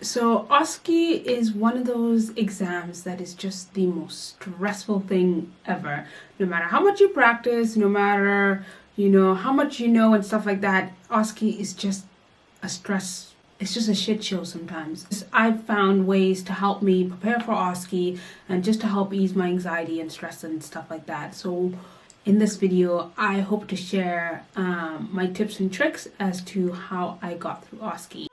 So OSCE is one of those exams that is just the most stressful thing ever. No matter how much you practice, no matter, how much you know and stuff like that, OSCE is just a stress. It's just a shit show sometimes. I've found ways to help me prepare for OSCE and just to help ease my anxiety and stress and stuff like that. So in this video, I hope to share my tips and tricks as to how I got through OSCE.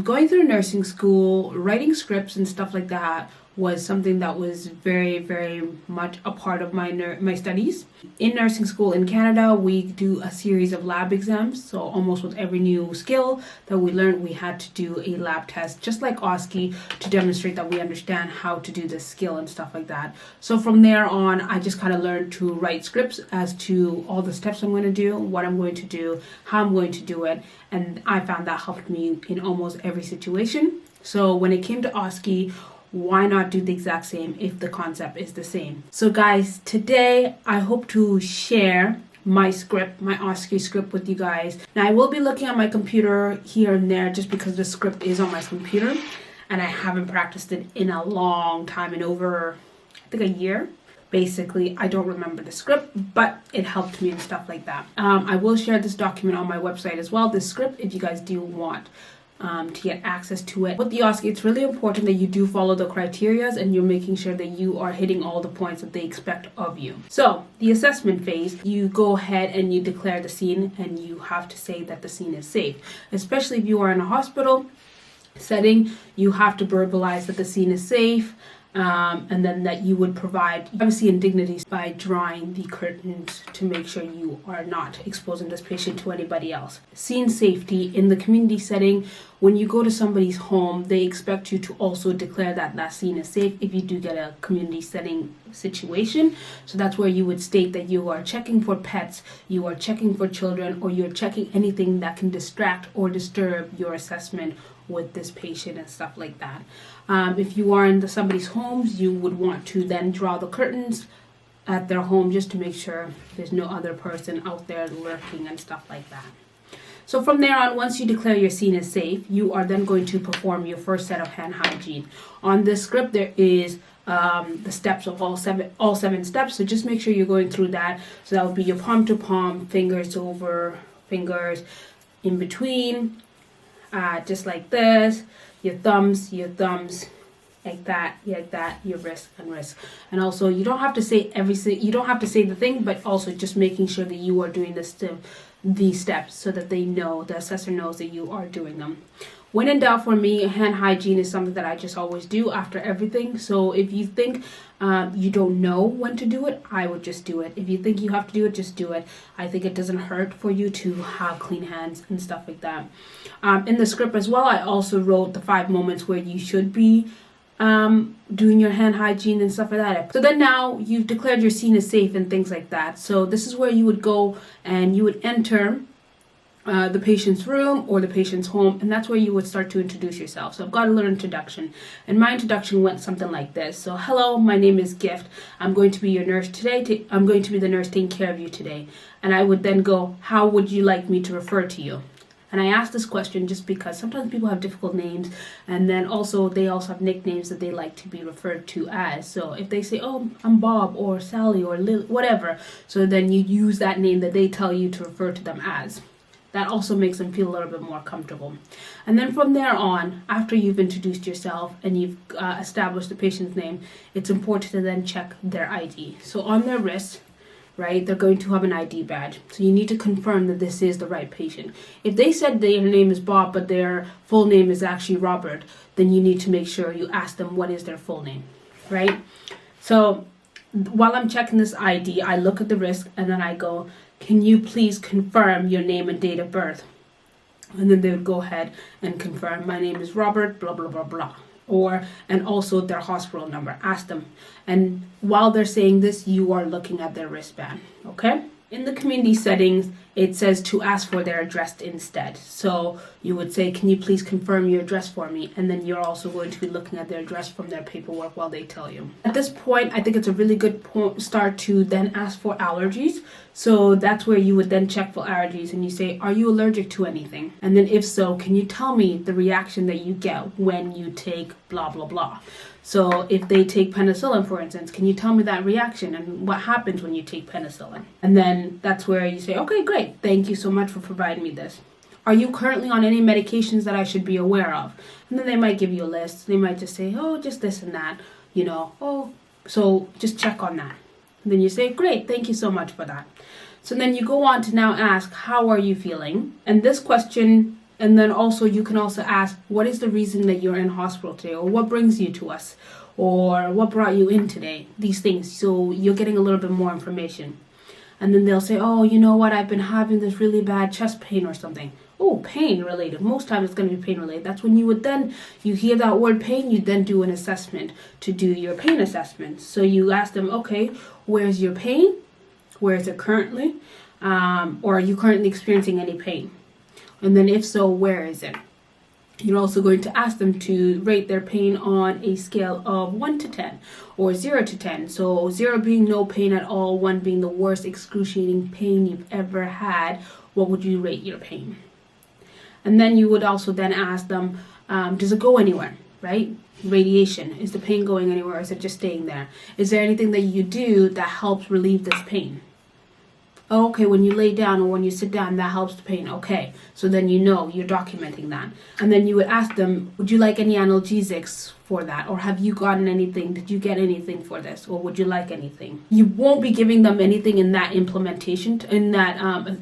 Going through nursing school, writing scripts and stuff like that was something that was very, very much a part of my studies. In nursing school in Canada, we do a series of lab exams. So almost with every new skill that we learned, we had to do a lab test, just like OSCE, to demonstrate that we understand how to do this skill and stuff like that. So from there on, I just kind of learned to write scripts as to all the steps I'm going to do, what I'm going to do, how I'm going to do it. And I found that helped me in almost every situation. So when it came to OSCE, why not do the exact same if the concept is the same? So guys, today I hope to share my script, my OSCE script with you guys. Now I will be looking at my computer here and there just because the script is on my computer and I haven't practiced it in a long time, in over, I think, a year. Basically, I don't remember the script, but it helped me and stuff like that. I will share this document on my website as well, this script, if you guys do want to get access to it. With the OSCE, it's really important that you do follow the criteria and you're making sure that you are hitting all the points that they expect of you. So the assessment phase, you go ahead and you declare the scene and you have to say that the scene is safe. Especially if you are in a hospital setting, you have to verbalize that the scene is safe. And then that you would provide privacy and dignity by drawing the curtains to make sure you are not exposing this patient to anybody else. Scene safety in the community setting, when you go to somebody's home, they expect you to also declare that that scene is safe if you do get a community setting situation. So that's where you would state that you are checking for pets, you are checking for children, or you're checking anything that can distract or disturb your assessment with this patient and stuff like that. If you are in somebody's homes, you would want to then draw the curtains at their home just to make sure there's no other person out there lurking and stuff like that. So from there on, once you declare your scene is safe, you are then going to perform your first set of hand hygiene. On this script, there is the steps of all seven steps. So just make sure you're going through that. So that would be your palm to palm, fingers over fingers, in between, just like this. Your thumbs, like that, your wrist and wrist. And also, you don't have to say you don't have to say the thing, but also just making sure that you are doing these steps so that the assessor knows that you are doing them. When in doubt, for me, hand hygiene is something that I just always do after everything. So if you think you don't know when to do it, I would just do it. If you think you have to do it, just do it. I think it doesn't hurt for you to have clean hands and stuff like that. In the script as well, I also wrote the 5 moments where you should be doing your hand hygiene and stuff like that. So then now you've declared your scene is safe and things like that. So this is where you would go and you would enter the patient's room or the patient's home, and that's where you would start to introduce yourself. So I've got a little introduction, and my introduction went something like this. So hello, my name is Gift. I'm going to be your nurse today. I'm going to be the nurse taking care of you today. And I would then go, how would you like me to refer to you? And I asked this question just because sometimes people have difficult names, and then they also have nicknames that they like to be referred to as. So if they say, oh, I'm Bob or Sally or Lily, whatever, so then you use that name that they tell you to refer to them as. That also makes them feel a little bit more comfortable. And then from there on, after you've introduced yourself and you've established the patient's name, it's important to then check their ID. So on their wrist, right, they're going to have an ID badge. So you need to confirm that this is the right patient. If they said their name is Bob, but their full name is actually Robert, then you need to make sure you ask them what is their full name, right? So while I'm checking this ID, I look at the wrist and then I go, can you please confirm your name and date of birth? And then they would go ahead and confirm, my name is Robert, blah, blah, blah, blah. And also their hospital number. Ask them. And while they're saying this, you are looking at their wristband, okay? In the community settings, it says to ask for their address instead. So you would say, can you please confirm your address for me? And then you're also going to be looking at their address from their paperwork while they tell you. At this point, I think it's a really good start to then ask for allergies. So that's where you would then check for allergies and you say, are you allergic to anything? And then if so, can you tell me the reaction that you get when you take blah, blah, blah? So if they take penicillin, for instance, can you tell me that reaction and what happens when you take penicillin? And then that's where you say, okay, great. Thank you so much for providing me this. Are you currently on any medications that I should be aware of? And then they might give you a list. They might just say, oh, just this and that, so just check on that. And then you say, great, thank you so much for that. So then you go on to now ask, how are you feeling? And this question, and then also you can also ask, what is the reason that you're in hospital today? Or what brings you to us? Or what brought you in today? These things. So you're getting a little bit more information. And then they'll say, oh, you know what? I've been having this really bad chest pain or something. Oh, pain related. Most times it's going to be pain related. That's when you hear that word pain, you then do an assessment to do your pain assessment. So you ask them, okay, where's your pain? Where is it currently? Or are you currently experiencing any pain? And then if so, where is it? You're also going to ask them to rate their pain on a scale of 1 to 10 or 0 to 10. So 0 being no pain at all, 1 being the worst excruciating pain you've ever had. What would you rate your pain? And then you would also then ask them, does it go anywhere, right? Radiation. Is the pain going anywhere or is it just staying there? Is there anything that you do that helps relieve this pain? Oh, okay, when you lay down or when you sit down, that helps the pain. Okay, so then you're documenting that. And then you would ask them, would you like any analgesics for that? Or have you gotten anything? Did you get anything for this? Or would you like anything? You won't be giving them anything in that implementation, in that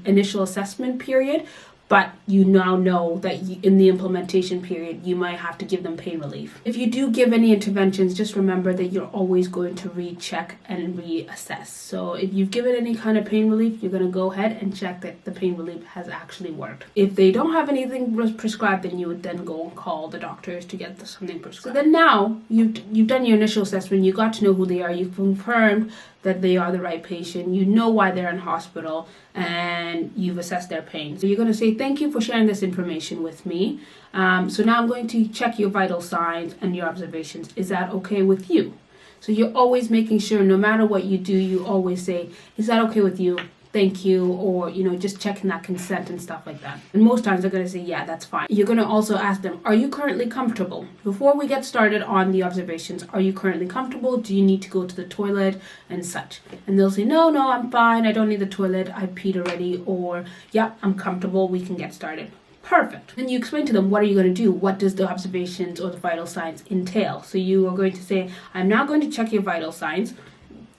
initial assessment period. But you now know that in the implementation period, you might have to give them pain relief. If you do give any interventions, just remember that you're always going to recheck and reassess. So if you've given any kind of pain relief, you're going to go ahead and check that the pain relief has actually worked. If they don't have anything prescribed, then you would then go and call the doctors to get something prescribed. So then now you've done your initial assessment, you got to know who they are, you've confirmed that they are the right patient, you know why they're in hospital, and you've assessed their pain. So you're going to say, thank you for sharing this information with me. So now I'm going to check your vital signs and your observations. Is that okay with you? So you're always making sure, no matter what you do, you always say, is that okay with you? Thank you, or just checking that consent and stuff like that. And most times they're going to say, yeah, that's fine. You're going to also ask them, are you currently comfortable? Before we get started on the observations, are you currently comfortable? Do you need to go to the toilet and such? And they'll say, no, I'm fine, I don't need the toilet, I peed already, or yeah, I'm comfortable, we can get started. Perfect. Then you explain to them, what are you going to do? What does the observations or the vital signs entail? So you are going to say, I'm now going to check your vital signs,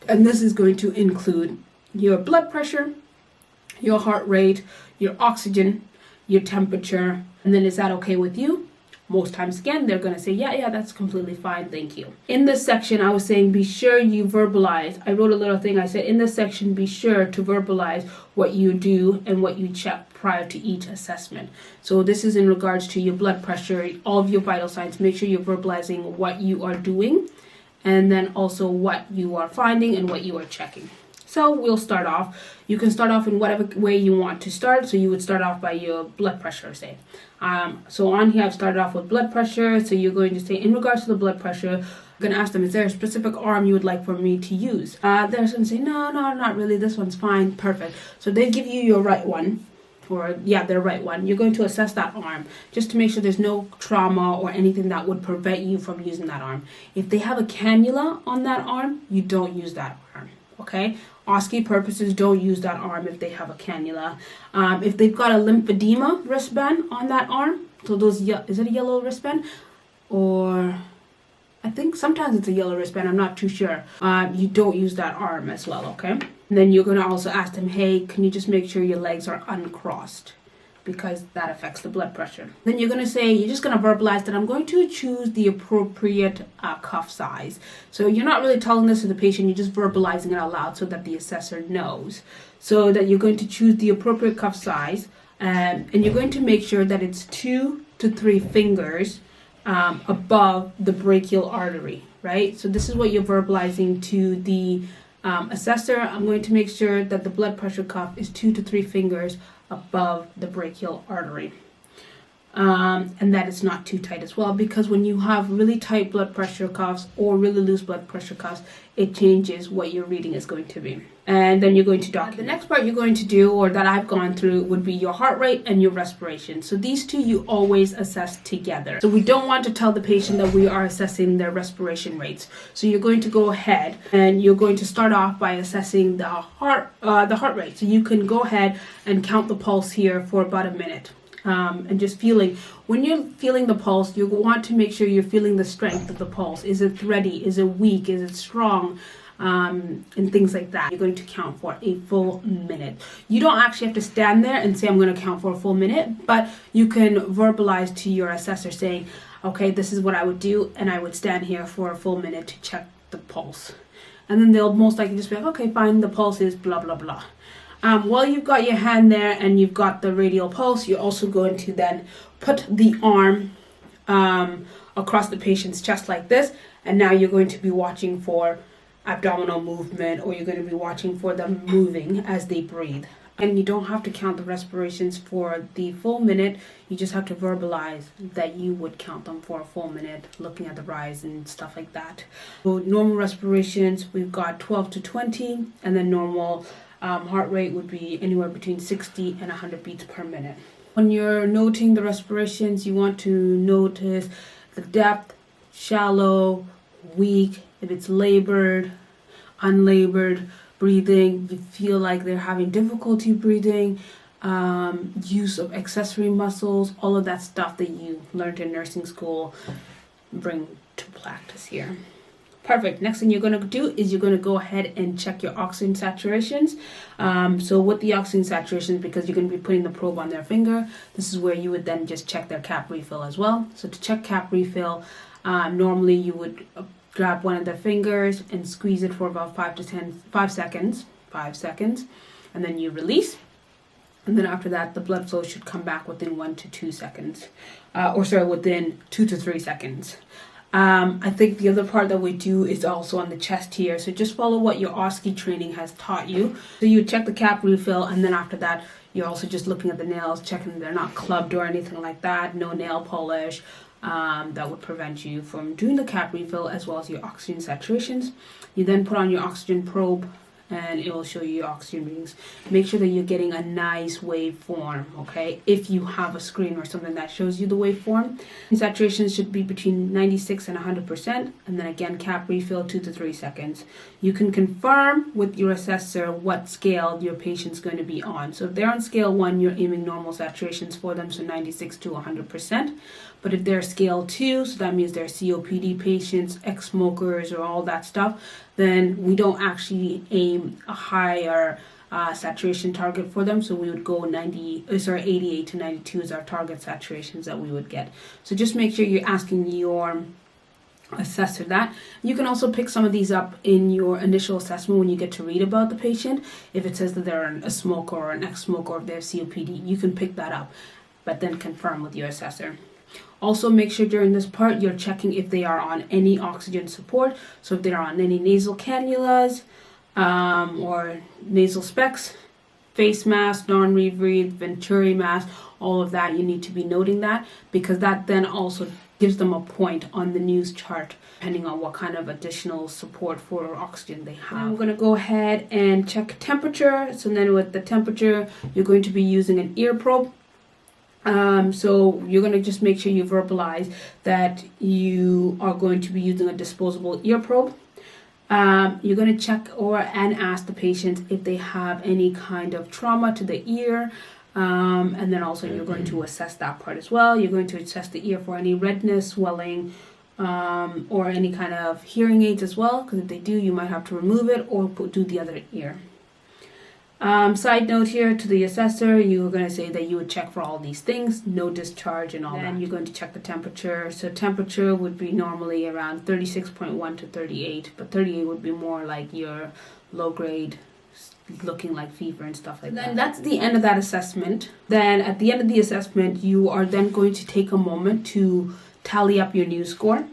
and this is going to include your blood pressure, your heart rate, your oxygen, your temperature, and then is that okay with you? Most times again, they're going to say, yeah, that's completely fine, thank you. In this section, I was saying, be sure you verbalize. I wrote a little thing, I said, in this section, be sure to verbalize what you do and what you check prior to each assessment. So this is in regards to your blood pressure, all of your vital signs. Make sure you're verbalizing what you are doing, and then also what you are finding and what you are checking. So we'll start off. You can start off in whatever way you want to start. So you would start off by your blood pressure, say. So on here, I've started off with blood pressure. So you're going to say, in regards to the blood pressure, I'm going to ask them, is there a specific arm you would like for me to use? They're going to say, no, not really. This one's fine. Perfect. So they give you your right one. Their right one. You're going to assess that arm just to make sure there's no trauma or anything that would prevent you from using that arm. If they have a cannula on that arm, you don't use that arm. Okay? OSCE purposes, don't use that arm if they have a cannula. If they've got a lymphedema wristband on that arm, so is it a yellow wristband? Or I think sometimes it's a yellow wristband, I'm not too sure. You don't use that arm as well, okay? And then you're going to also ask them, hey, can you just make sure your legs are uncrossed? Because that affects the blood pressure. Then you're going to say, you're just going to verbalize that I'm going to choose the appropriate cuff size. So you're not really telling this to the patient, you're just verbalizing it out loud so that the assessor knows. So that you're going to choose the appropriate cuff size, and you're going to make sure that it's 2 to 3 fingers above the brachial artery, right? So this is what you're verbalizing to the assessor, I'm going to make sure that the blood pressure cuff is 2 to 3 fingers above the brachial artery. And that it's not too tight as well, because when you have really tight blood pressure cuffs or really loose blood pressure cuffs, it changes what your reading is going to be. And then you're going to document. The next part you're going to do, or that I've gone through, would be your heart rate and your respiration. So these two you always assess together. So we don't want to tell the patient that we are assessing their respiration rates. So you're going to go ahead and you're going to start off by assessing the heart rate. So you can go ahead and count the pulse here for about a minute. And just feeling, when you're feeling the pulse, you want to make sure you're feeling the strength of the pulse. Is it thready? Is it weak? Is it strong? And things like that. You're going to count for a full minute. You don't actually have to stand there and say, I'm going to count for a full minute, but you can verbalize to your assessor saying, okay, this is what I would do, and I would stand here for a full minute to check the pulse. And then they'll most likely just be like, okay, fine, the pulse is blah, blah, blah. While you've got your hand there and you've got the radial pulse, you're also going to then put the arm across the patient's chest like this. And now you're going to be watching for abdominal movement, or you're going to be watching for them moving as they breathe. And you don't have to count the respirations for the full minute. You just have to verbalize that you would count them for a full minute, looking at the rise and stuff like that. So normal respirations, we've got 12 to 20, and then normal heart rate would be anywhere between 60 and 100 beats per minute. When you're noting the respirations, you want to notice the depth, shallow, weak, if it's labored, unlabored breathing, you feel like they're having difficulty breathing, use of accessory muscles, all of that stuff that you learned in nursing school, bring to practice here. Perfect. Next thing you're going to do is you're going to go ahead and check your oxygen saturations. So with the oxygen saturations, because you're going to be putting the probe on their finger, this is where you would then just check their cap refill as well. So to check cap refill, normally you would grab one of their fingers and squeeze it for about 5 seconds, and then you release. And then after that, the blood flow should come back within 1 to 2 seconds, within 2 to 3 seconds. I think the other part that we do is also on the chest here. So just follow what your OSCE training has taught you. So you check the cap refill, and then after that, you're also just looking at the nails, checking they're not clubbed or anything like that. No nail polish. That would prevent you from doing the cap refill, as well as your oxygen saturations. You then put on your oxygen probe, and it will show you your oxygen readings. Make sure that you're getting a nice waveform, okay? If you have a screen or something that shows you the waveform. Saturations should be between 96 and 100%, and then again, cap refill 2 to 3 seconds. You can confirm with your assessor what scale your patient's going to be on. So if they're on scale 1, you're aiming normal saturations for them, so 96 to 100%. But if they're scale 2, so that means they're COPD patients, ex-smokers, or all that stuff, then we don't actually aim a higher saturation target for them. So we would go 88 to 92 is our target saturations that we would get. So just make sure you're asking your assessor that. You can also pick some of these up in your initial assessment when you get to read about the patient. If it says that they're a smoker or an ex-smoker, or if they have COPD, you can pick that up, but then confirm with your assessor. Also, make sure during this part you're checking if they are on any oxygen support. So if they're on any nasal cannulas or nasal specs, face mask, non-rebreathe, venturi mask, all of that, you need to be noting that, because that then also gives them a point on the news chart, depending on what kind of additional support for oxygen they have. I'm going to go ahead and check temperature. So then with the temperature, you're going to be using an ear probe. So you're going to just make sure you verbalize that you are going to be using a disposable ear probe. You're going to check and ask the patient if they have any kind of trauma to the ear. And then also you're going to assess that part as well. You're going to assess the ear for any redness, swelling, or any kind of hearing aids as well. Because if they do, you might have to remove it or do the other ear. Side note here to the assessor, you're going to say that you would check for all these things, no discharge and all that. And you're going to check the temperature. So temperature would be normally around 36.1 to 38, but 38 would be more like your low grade, looking like fever and stuff like that. Then that's the end of that assessment. Then at the end of the assessment, you are then going to take a moment to tally up your news score.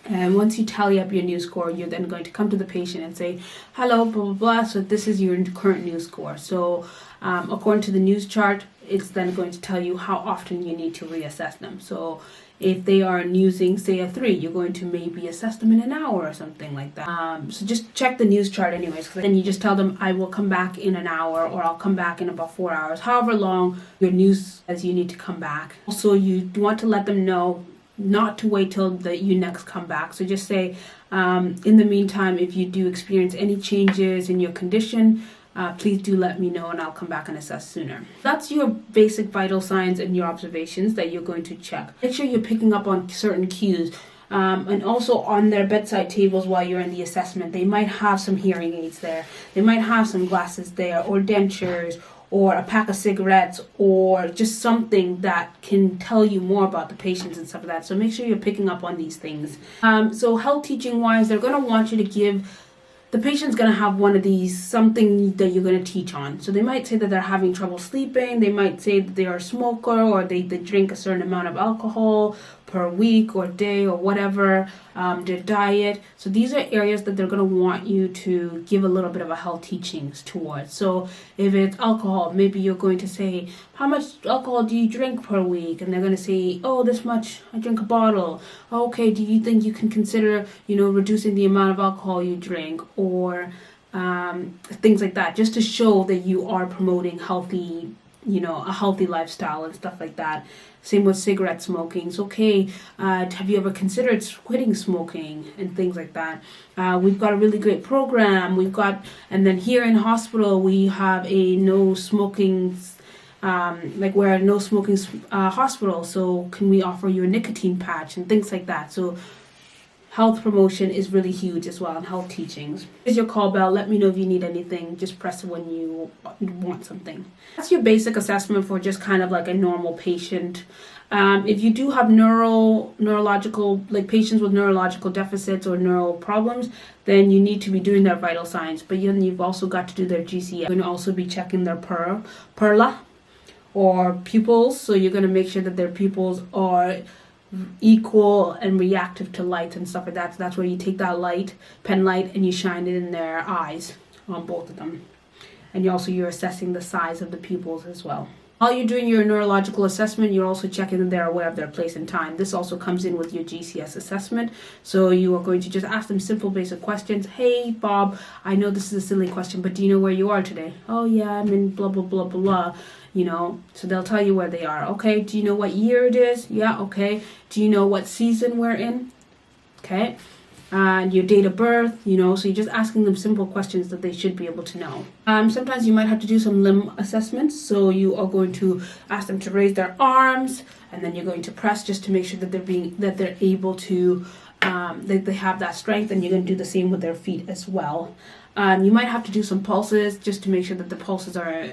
And once you tally up your news score, you're then going to come to the patient and say, hello, blah, blah, blah. So this is your current news score. So according to the news chart, it's then going to tell you how often you need to reassess them. So if they are using, say, a 3, you're going to maybe assess them in an hour or something like that. So just check the news chart anyways. Then you just tell them, I will come back in an hour, or I'll come back in about 4 hours, however long your news says you need to come back. Also, you want to let them know not to wait till you next come back. So just say, in the meantime, if you do experience any changes in your condition, please do let me know and I'll come back and assess sooner. That's your basic vital signs and your observations that you're going to check. Make sure you're picking up on certain cues. And also on their bedside tables while you're in the assessment, they might have some hearing aids there. They might have some glasses there, or dentures, or a pack of cigarettes, or just something that can tell you more about the patients and stuff like that. So make sure you're picking up on these things. So health teaching wise, they're going to want you to give, the patient's going to have one of these, something that you're going to teach on. So they might say that they're having trouble sleeping. They might say that they are a smoker, or they drink a certain amount of alcohol per week or day or whatever, their diet. So these are areas that they're going to want you to give a little bit of a health teachings towards. So if it's alcohol, maybe you're going to say, how much alcohol do you drink per week? And they're going to say, oh, this much, I drink a bottle. Okay, do you think you can consider, reducing the amount of alcohol you drink, or things like that, just to show that you are promoting healthy, a healthy lifestyle and stuff like that. Same with cigarette smoking. It's okay. Have you ever considered quitting smoking and things like that? We've got a really great program. And then here in hospital, we have a no smoking, we're a no smoking hospital. So can we offer you a nicotine patch and things like that? So health promotion is really huge as well, and health teachings. Here's your call bell. Let me know if you need anything. Just press it when you want something. That's your basic assessment for just kind of like a normal patient. If you do have neurological, like patients with neurological deficits or neural problems, then you need to be doing their vital signs. But then you've also got to do their GCS. You're going to also be checking their perla or pupils. So you're going to make sure that their pupils are equal and reactive to light and stuff like that. So that's where you take that pen light, and you shine it in their eyes, on both of them. And you're assessing the size of the pupils as well. While you're doing your neurological assessment, you're also checking that they're aware of their place and time. This also comes in with your GCS assessment. So you are going to just ask them simple basic questions. Hey, Bob, I know this is a silly question, but do you know where you are today? Oh yeah, I'm in blah, blah, blah, blah, blah. So they'll tell you where they are. Okay, do you know what year it is? Yeah, okay. Do you know what season we're in? Okay. And your date of birth, so you're just asking them simple questions that they should be able to know. Sometimes you might have to do some limb assessments. So you are going to ask them to raise their arms, and then you're going to press just to make sure that they're able to, that they have that strength, and you're going to do the same with their feet as well. You might have to do some pulses just to make sure that the pulses are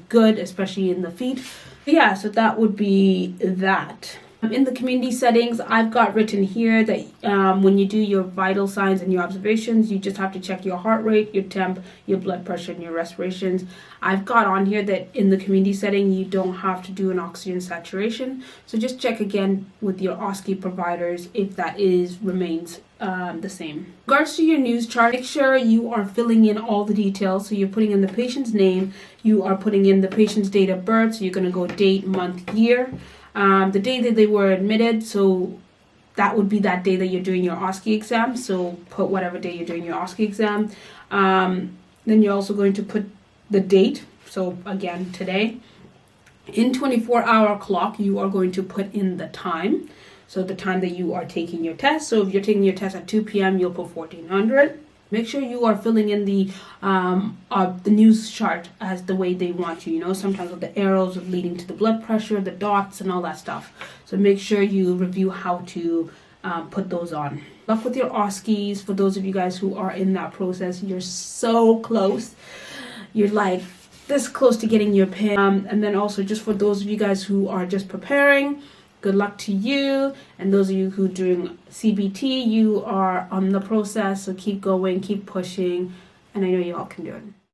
good, especially in the feet. Yeah, so that would be that. In the community settings, I've got written here that when you do your vital signs and your observations, you just have to check your heart rate, your temp, your blood pressure, and your respirations. I've got on here that in the community setting, you don't have to do an oxygen saturation. So just check again with your OSCE providers if that remains the same. In regards to your news chart, make sure you are filling in all the details. So you're putting in the patient's name, you are putting in the patient's date of birth, so you're going to go date, month, year. The day that they were admitted, so that would be that day that you're doing your OSCE exam. So put whatever day you're doing your OSCE exam. Then you're also going to put the date. So again, today. In 24-hour clock, you are going to put in the time. So the time that you are taking your test. So if you're taking your test at 2 p.m., you'll put 1400. Make sure you are filling in the news chart as the way they want you. Sometimes with the arrows leading to the blood pressure, the dots, and all that stuff. So make sure you review how to put those on. Luck with your OSCEs. For those of you guys who are in that process, you're so close. You're like this close to getting your PIN. And then also just for those of you guys who are just preparing, good luck to you. And those of you who are doing CBT, you are on the process. So keep going, keep pushing. And I know you all can do it.